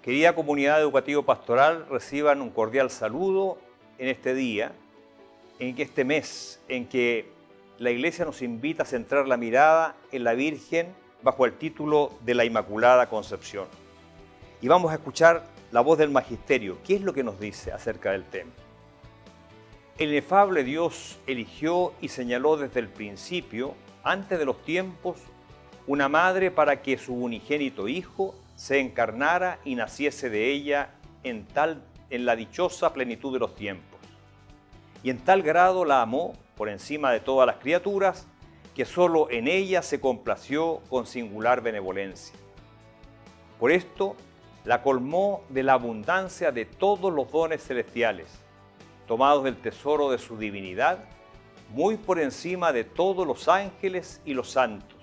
Querida comunidad educativo-pastoral, reciban un cordial saludo en este día, en este mes, en que la Iglesia nos invita a centrar la mirada en la Virgen bajo el título de la Inmaculada Concepción. Y vamos a escuchar la voz del Magisterio. ¿Qué es lo que nos dice acerca del tema? El inefable Dios eligió y señaló desde el principio, antes de los tiempos, una madre para que su unigénito Hijo se encarnara y naciese de ella en la dichosa plenitud de los tiempos. Y en tal grado la amó, por encima de todas las criaturas, que solo en ella se complació con singular benevolencia. Por esto, la colmó de la abundancia de todos los dones celestiales, tomados del tesoro de su divinidad, muy por encima de todos los ángeles y los santos.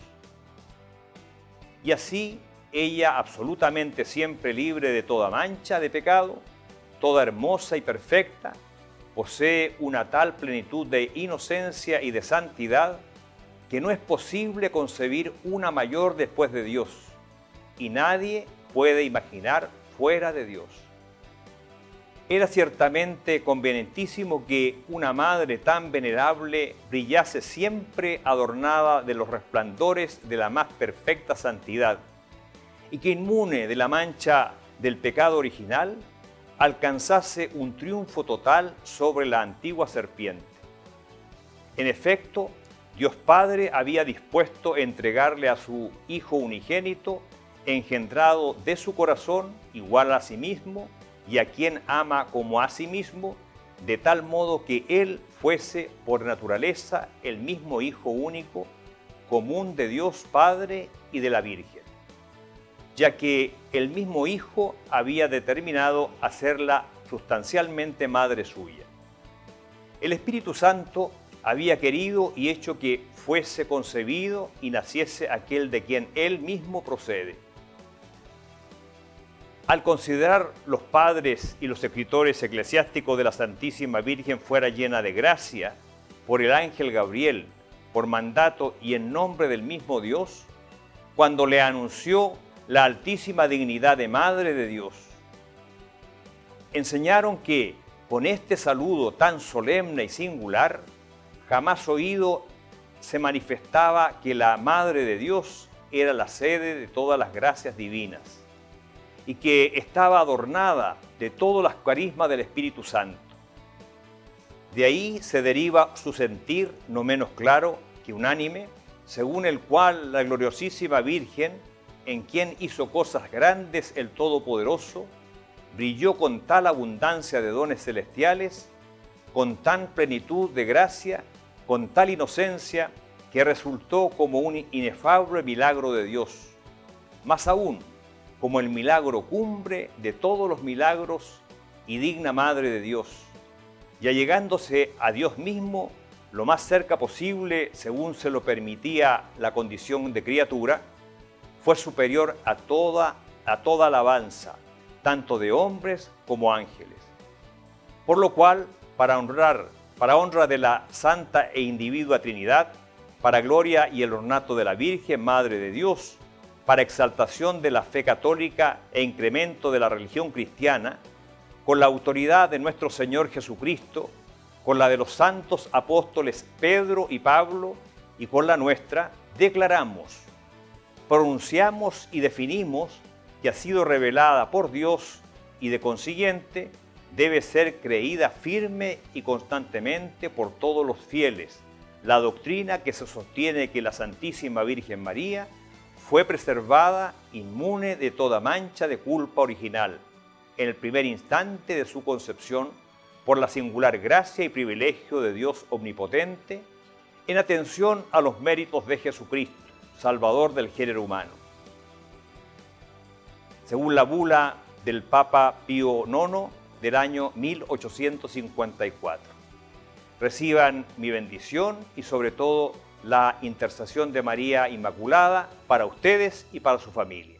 Y así, ella absolutamente siempre libre de toda mancha de pecado, toda hermosa y perfecta, posee una tal plenitud de inocencia y de santidad que no es posible concebir una mayor después de Dios, y nadie puede imaginar fuera de Dios. Era ciertamente convenientísimo que una madre tan venerable brillase siempre adornada de los resplandores de la más perfecta santidad, y que inmune de la mancha del pecado original, alcanzase un triunfo total sobre la antigua serpiente. En efecto, Dios Padre había dispuesto entregarle a su Hijo unigénito, engendrado de su corazón, igual a sí mismo, y a quien ama como a sí mismo, de tal modo que Él fuese por naturaleza el mismo Hijo único, común de Dios Padre y de la Virgen, ya que el mismo Hijo había determinado hacerla sustancialmente madre suya. El Espíritu Santo había querido y hecho que fuese concebido y naciese aquel de quien Él mismo procede. Al considerar los padres y los escritores eclesiásticos de la Santísima Virgen fuera llena de gracia por el ángel Gabriel, por mandato y en nombre del mismo Dios, cuando le anunció la altísima dignidad de Madre de Dios, enseñaron que con este saludo tan solemne y singular, jamás oído se manifestaba que la Madre de Dios era la sede de todas las gracias divinas y que estaba adornada de todos los carismas del Espíritu Santo. De ahí se deriva su sentir no menos claro que unánime, según el cual la gloriosísima Virgen, en quien hizo cosas grandes el Todopoderoso, brilló con tal abundancia de dones celestiales, con tan plenitud de gracia, con tal inocencia, que resultó como un inefable milagro de Dios. Más aún, como el milagro cumbre de todos los milagros y digna Madre de Dios, y allegándose a Dios mismo lo más cerca posible, según se lo permitía la condición de criatura, fue superior a toda alabanza, tanto de hombres como ángeles. Por lo cual, para honra de la Santa e Individua Trinidad, para gloria y el ornato de la Virgen, Madre de Dios, para exaltación de la fe católica e incremento de la religión cristiana, con la autoridad de nuestro Señor Jesucristo, con la de los santos apóstoles Pedro y Pablo, y con la nuestra, declaramos, pronunciamos y definimos que ha sido revelada por Dios y de consiguiente debe ser creída firme y constantemente por todos los fieles, la doctrina que se sostiene que la Santísima Virgen María fue preservada inmune de toda mancha de culpa original en el primer instante de su concepción por la singular gracia y privilegio de Dios omnipotente en atención a los méritos de Jesucristo, Salvador del género humano. Según la bula del Papa Pío IX del año 1854. Reciban mi bendición y sobre todo la intercesión de María Inmaculada para ustedes y para su familia.